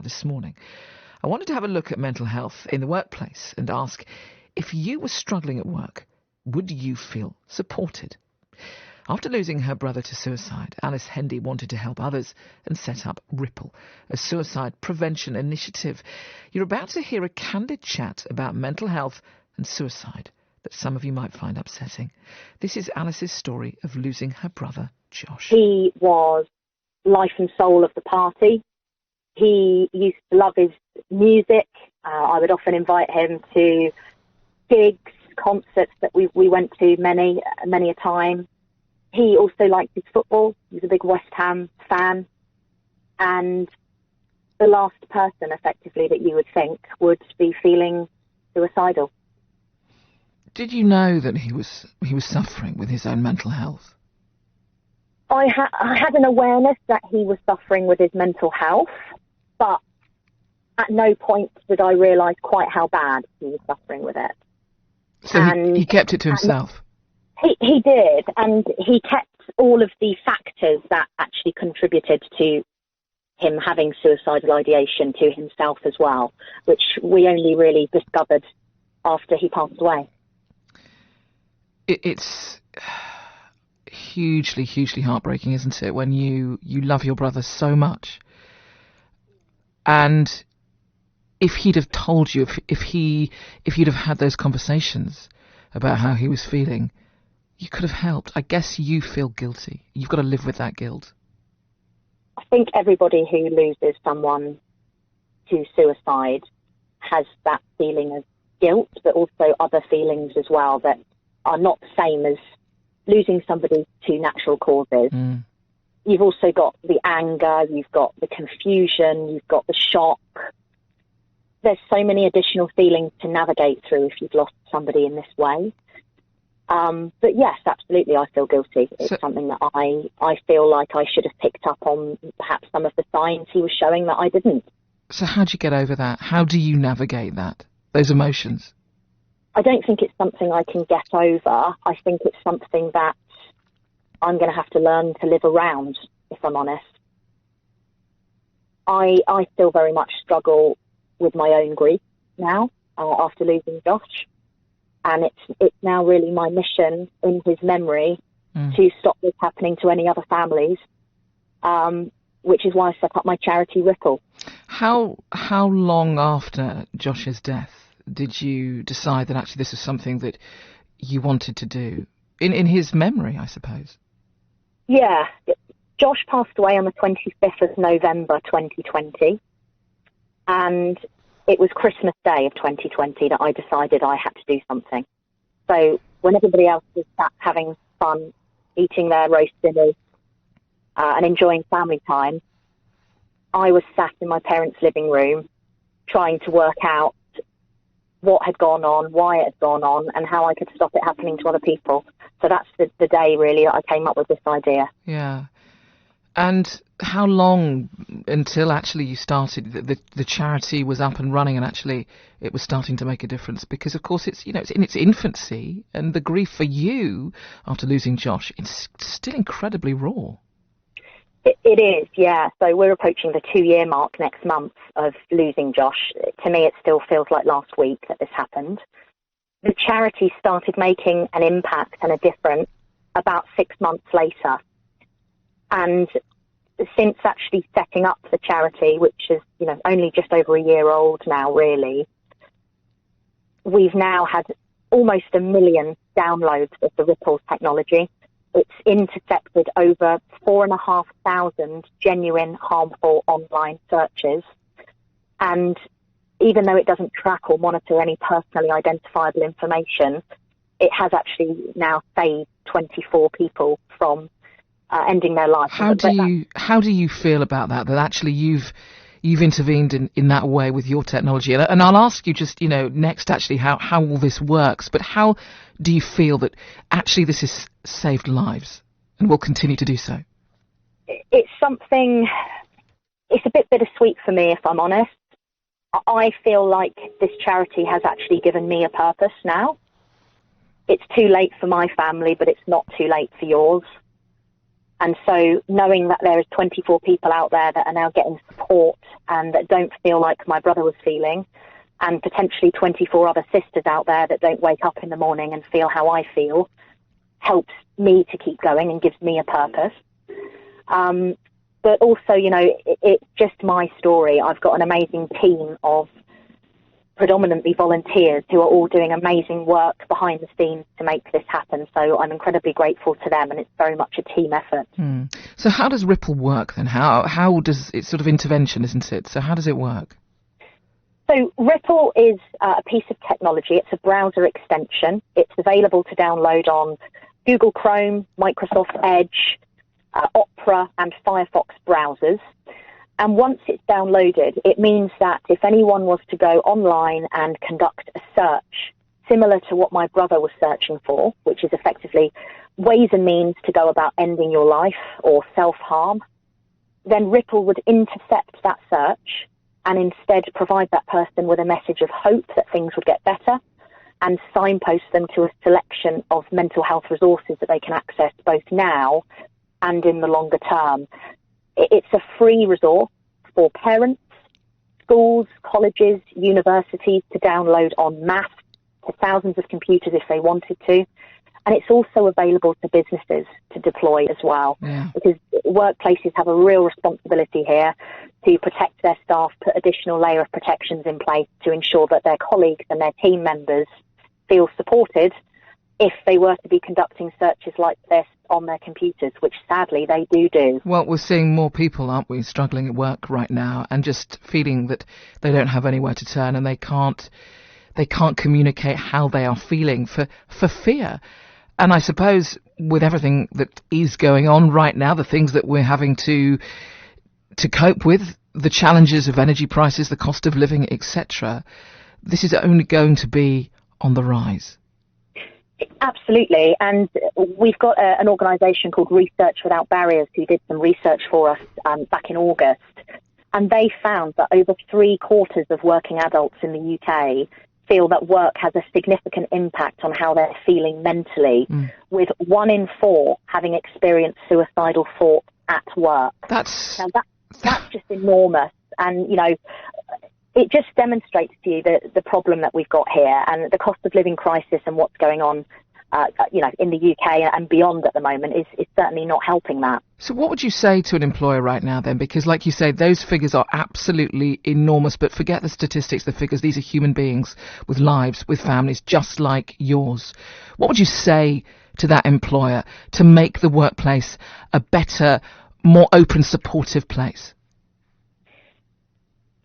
this morning. I wanted to have a look at mental health in the workplace and ask, if you were struggling at work, would you feel supported? After losing her brother to suicide, Alice Hendy wanted to help others and set up Ripple, a suicide prevention initiative. You're about to hear a candid chat about mental health and suicide that some of you might find upsetting. This is Alice's story of losing her brother, Josh. He was life and soul of the party. He used to love his music. I would often invite him to gigs, concerts that we went to many a time. He also liked his football. He was a big West Ham fan. And the last person, effectively, that you would think would be feeling suicidal. Did you know that he was suffering with his own mental health? I had an awareness that he was suffering with his mental health, but at no point did I realise quite how bad he was suffering with it. So he kept it to himself? He did, and he kept all of the factors that actually contributed to him having suicidal ideation to himself as well, which we only really discovered after he passed away. It's hugely, hugely heartbreaking, isn't it, when you love your brother so much. And if he'd have told you, if you'd have had those conversations about how he was feeling, you could have helped. I guess you feel guilty. You've got to live with that guilt. I think everybody who loses someone to suicide has that feeling of guilt, but also other feelings as well that are not the same as losing somebody to natural causes. Mm. You've also got the anger, you've got the confusion, you've got the shock. There's so many additional feelings to navigate through if you've lost somebody in this way. But yes, absolutely, I feel guilty. It's something that I feel like I should have picked up on perhaps some of the signs he was showing that I didn't. So how do you get over that? How do you navigate that, those emotions? I don't think it's something I can get over. I think it's something that I'm going to have to learn to live around, if I'm honest. I still very much struggle with my own grief now, after losing Josh. And it's now really my mission in his memory to stop this happening to any other families, which is why I set up my charity Ripple. How long after Josh's death did you decide that actually this is something that you wanted to do? In his memory, I suppose. Yeah. Josh passed away on the 25th of November 2020. And it was Christmas Day of 2020 that I decided I had to do something. So when everybody else was sat having fun, eating their roast dinners and enjoying family time, I was sat in my parents' living room trying to work out what had gone on, why it had gone on, and how I could stop it happening to other people. So that's the day, really, that I came up with this idea. Yeah. And how long until actually you started, the charity was up and running and actually it was starting to make a difference? Because, of course, it's in its infancy, and the grief for you after losing Josh, it's still incredibly raw. It is, yeah. So we're approaching the 2-year mark next month of losing Josh. To me, it still feels like last week that this happened. The charity started making an impact and a difference about 6 months later. And since actually setting up the charity, which is, only just over a year old now, really, we've now had almost 1 million downloads of the Ripple technology. It's intercepted over 4,500 genuine harmful online searches. And even though it doesn't track or monitor any personally identifiable information, it has actually now saved 24 people from ending their life. How do you feel about that? That actually you've intervened in that way with your technology, and I'll ask you just next actually how all this works. But how do you feel that actually this has saved lives and will continue to do so? It's something. It's a bit bittersweet for me, if I'm honest. I feel like this charity has actually given me a purpose now. It's too late for my family, but it's not too late for yours. And so knowing that there is 24 people out there that are now getting support and that don't feel like my brother was feeling, and potentially 24 other sisters out there that don't wake up in the morning and feel how I feel, helps me to keep going and gives me a purpose. But also, it's just my story. I've got an amazing team of predominantly volunteers who are all doing amazing work behind the scenes to make this happen. So I'm incredibly grateful to them, and it's very much a team effort. So how does Ripple work then? How does it's sort of intervention, isn't it? So how does it work? So Ripple is a piece of technology. It's a browser extension. It's available to download on Google Chrome, Microsoft Edge, Opera and Firefox browsers. And once it's downloaded, it means that if anyone was to go online and conduct a search similar to what my brother was searching for, which is effectively ways and means to go about ending your life or self-harm, then Ripple would intercept that search and instead provide that person with a message of hope that things would get better and signpost them to a selection of mental health resources that they can access both now and in the longer term. It's a free resource for parents, schools, colleges, universities to download en masse to thousands of computers if they wanted to. And it's also available to businesses to deploy as well, because workplaces have a real responsibility here to protect their staff, put additional layer of protections in place to ensure that their colleagues and their team members feel supported if they were to be conducting searches like this on their computers, which sadly they do. Well, we're seeing more people, aren't we, struggling at work right now and just feeling that they don't have anywhere to turn and they can't communicate how they are feeling for fear. And I suppose with everything that is going on right now, the things that we're having to cope with, the challenges of energy prices, the cost of living, etc., this is only going to be on the rise. Absolutely. And we've got an organisation called Research Without Barriers who did some research for us back in August. And they found that over 3/4 of working adults in the UK feel that work has a significant impact on how they're feeling mentally, with 1 in 4 having experienced suicidal thoughts at work. That's just enormous. And, it just demonstrates to you the problem that we've got here and the cost of living crisis and what's going on, in the UK and beyond at the moment is certainly not helping that. So what would you say to an employer right now then? Because like you say, those figures are absolutely enormous, but forget the statistics, the figures. These are human beings with lives, with families, just like yours. What would you say to that employer to make the workplace a better, more open, supportive place?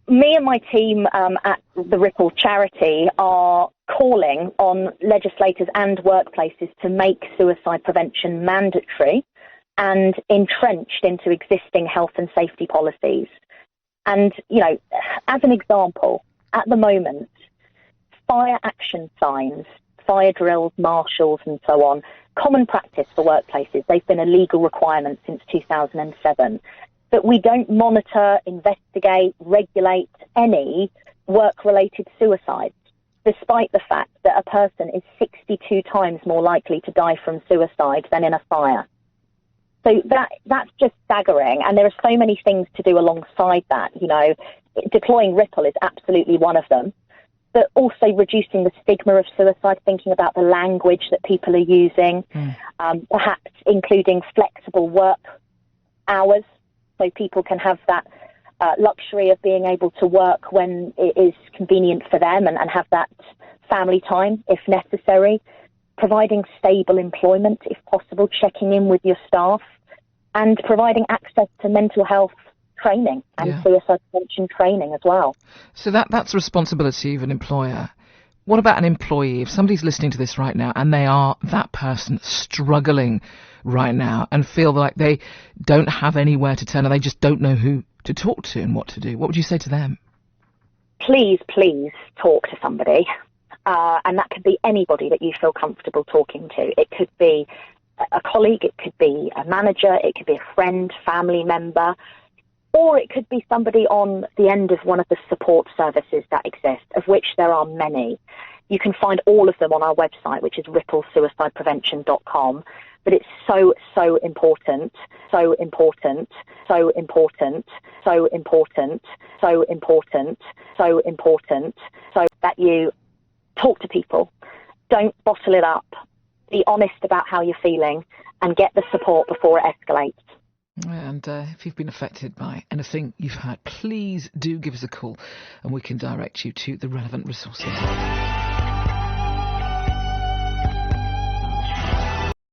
Me and my team at the Ripple charity are calling on legislators and workplaces to make suicide prevention mandatory and entrenched into existing health and safety policies. And, as an example, at the moment, fire action signs, fire drills, marshals and so on, common practice for workplaces. They've been a legal requirement since 2007. But we don't monitor, investigate, regulate any work-related suicides, despite the fact that a person is 62 times more likely to die from suicide than in a fire. So that's just staggering. And there are so many things to do alongside that. Deploying Ripple is absolutely one of them, but also reducing the stigma of suicide, thinking about the language that people are using, perhaps including flexible work hours, so people can have that luxury of being able to work when it is convenient for them and have that family time if necessary, providing stable employment if possible, checking in with your staff, and providing access to mental health training and suicide prevention training as well. So that's the responsibility of an employer. What about an employee? If somebody's listening to this right now and they are that person struggling right now and feel like they don't have anywhere to turn and they just don't know who to talk to and what to do, what would you say to them? Please talk to somebody. And that could be anybody that you feel comfortable talking to. It could be a colleague, it could be a manager, it could be a friend, family member, or it could be somebody on the end of one of the support services that exist, of which there are many. You can find all of them on our website, which is ripplesuicideprevention.com. But it's so, so important, so important, so important, so important, so important, so important, so that you talk to people. Don't bottle it up. Be honest about how you're feeling and get the support before it escalates. And if you've been affected by anything you've heard, please do give us a call and we can direct you to the relevant resources.